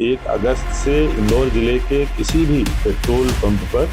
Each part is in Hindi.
1 अगस्त से इंदौर जिले के किसी भी पेट्रोल पंप पर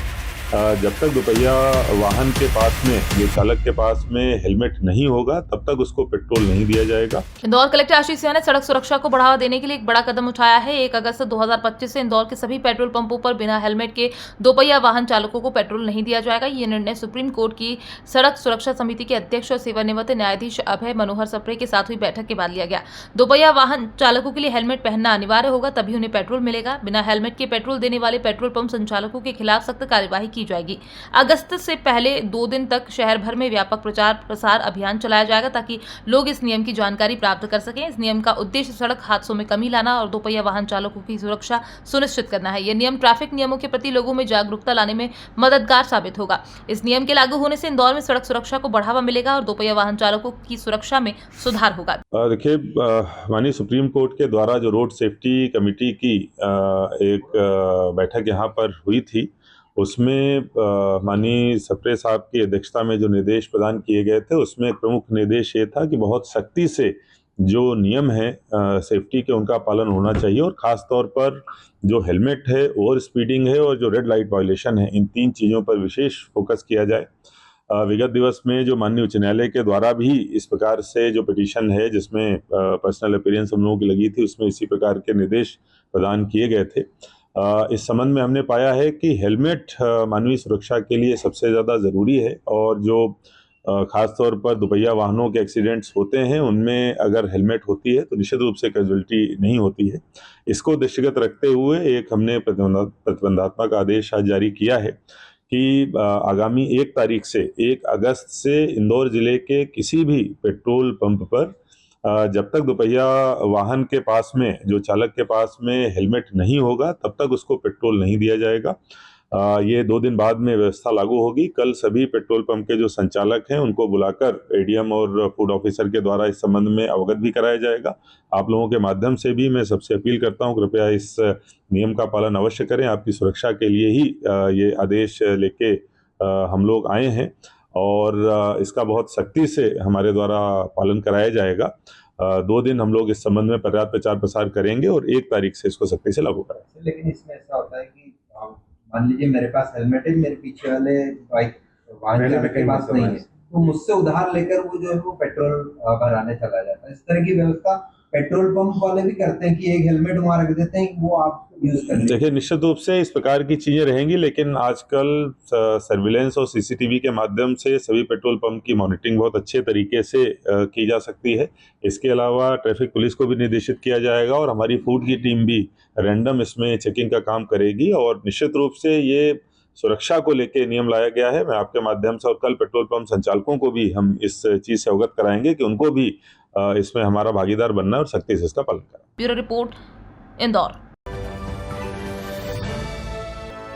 जब तक दोपहिया वाहन के पास में, जो चालक के पास में हेलमेट नहीं होगा, तब तक उसको पेट्रोल नहीं दिया जाएगा। इंदौर कलेक्टर आशीष सिंह ने सड़क सुरक्षा को बढ़ावा देने के लिए एक बड़ा कदम उठाया है। 1 अगस्त 2025 से इंदौर के सभी पेट्रोल पंपों पर बिना हेलमेट के दोपहिया वाहन चालकों को पेट्रोल नहीं दिया जाएगा। ये निर्णय सुप्रीम कोर्ट की सड़क सुरक्षा समिति के अध्यक्ष और सेवानिवृत्त न्यायाधीश अभय मनोहर सप्रे के साथ हुई बैठक के बाद लिया गया। दोपहिया वाहन चालकों के लिए हेलमेट पहनना अनिवार्य होगा, तभी उन्हें पेट्रोल मिलेगा। बिना हेलमेट के पेट्रोल देने वाले पेट्रोल पंप संचालकों के खिलाफ सख्त कार्यवाही की जाएगी। अगस्त से पहले 2 दिन तक शहर भर में व्यापक प्रचार प्रसार अभियान चलाया जाएगा ताकि लोग इस नियम की जानकारी प्राप्त कर सकें। इस नियम का उद्देश्य सड़क हादसों में कमी लाना और दोपहिया वाहन चालकों की सुरक्षा सुनिश्चित करना है। यह नियम ट्रैफिक नियमों के प्रति लोगों में जागरूकता लाने में मददगार साबित होगा। इस नियम के लागू होने से इंदौर में सड़क सुरक्षा को बढ़ावा मिलेगा और दोपहिया वाहन चालकों की सुरक्षा में सुधार होगा। देखिए, माननीय सुप्रीम कोर्ट के द्वारा जो रोड सेफ्टी कमेटी की एक बैठक यहाँ पर हुई थी, उसमें माननीय सप्रे साहब की अध्यक्षता में जो निर्देश प्रदान किए गए थे, उसमें एक प्रमुख निर्देश ये था कि बहुत सख्ती से जो नियम है सेफ्टी के, उनका पालन होना चाहिए और ख़ास तौर पर जो हेलमेट है, ओवर स्पीडिंग है और जो रेड लाइट वायलेशन है, इन 3 चीज़ों पर विशेष फोकस किया जाए। विगत दिवस में जो माननीय उच्च न्यायालय के द्वारा भी इस प्रकार से जो पिटीशन है, जिसमें पर्सनल अपीयरेंस हम लोगों की लगी थी, उसमें इसी प्रकार के निर्देश प्रदान किए गए थे। इस संबंध में हमने पाया है कि हेलमेट मानवीय सुरक्षा के लिए सबसे ज़्यादा ज़रूरी है और जो ख़ास तौर पर दोपहिया वाहनों के एक्सीडेंट्स होते हैं, उनमें अगर हेलमेट होती है तो निश्चित रूप से कैजुअल्टी नहीं होती है। इसको दृष्टिगत रखते हुए एक हमने प्रतिबंधात्मक आदेश आज जारी किया है कि आगामी 1 तारीख से 1 अगस्त से इंदौर जिले के किसी भी पेट्रोल पंप पर जब तक दोपहिया वाहन के पास में, जो चालक के पास में हेलमेट नहीं होगा, तब तक उसको पेट्रोल नहीं दिया जाएगा। ये 2 दिन बाद में व्यवस्था लागू होगी। कल सभी पेट्रोल पंप के जो संचालक हैं, उनको बुलाकर एडीएम और फूड ऑफिसर के द्वारा इस संबंध में अवगत भी कराया जाएगा। आप लोगों के माध्यम से भी मैं सबसे अपील करता हूं, कृपया इस नियम का पालन अवश्य करें। आपकी सुरक्षा के लिए ही ये आदेश लेके हम लोग आए हैं और इसका बहुत सख्ती से हमारे द्वारा पालन कराया जाएगा। 2 दिन हम लोग इस संबंध में पर्याप्त प्रचार प्रसार करेंगे और 1 तारीख से इसको सख्ती से लागू कराएंगे। लेकिन इसमें ऐसा होता है कि मान लीजिए मेरे पास हेलमेट है, मेरे पीछे वाले बाइक वाहन चालक के पास नहीं है, तो मुझसे उधार लेकर वो जो है वो पेट्रोल भराने चला जाता है। इस तरह की व्यवस्था पेट्रोल पंप वाले भी करते हैं कि एक हेलमेट वहां रख देते हैं, वो आप यूज कर। देखिए, निश्चित रूप से इस प्रकार की चीजें रहेंगी, लेकिन आजकल सर्विलेंस और सीसीटीवी के माध्यम से सभी पेट्रोल पंप की मॉनिटरिंग बहुत अच्छे तरीके से की जा सकती है। इसके अलावा ट्रैफिक पुलिस को भी निर्देशित किया जाएगा और हमारी फूड की टीम भी रैंडम इसमें चेकिंग का काम करेगी और निश्चित रूप से ये सुरक्षा को लेकर नियम लाया गया है। मैं आपके माध्यम से और कल पेट्रोल पंप संचालकों को भी हम इस चीज से अवगत कराएंगे कि उनको भी इसमें हमारा भागीदार बनना है और सख्ती से इसका पालन करना। Bureau report, Indore.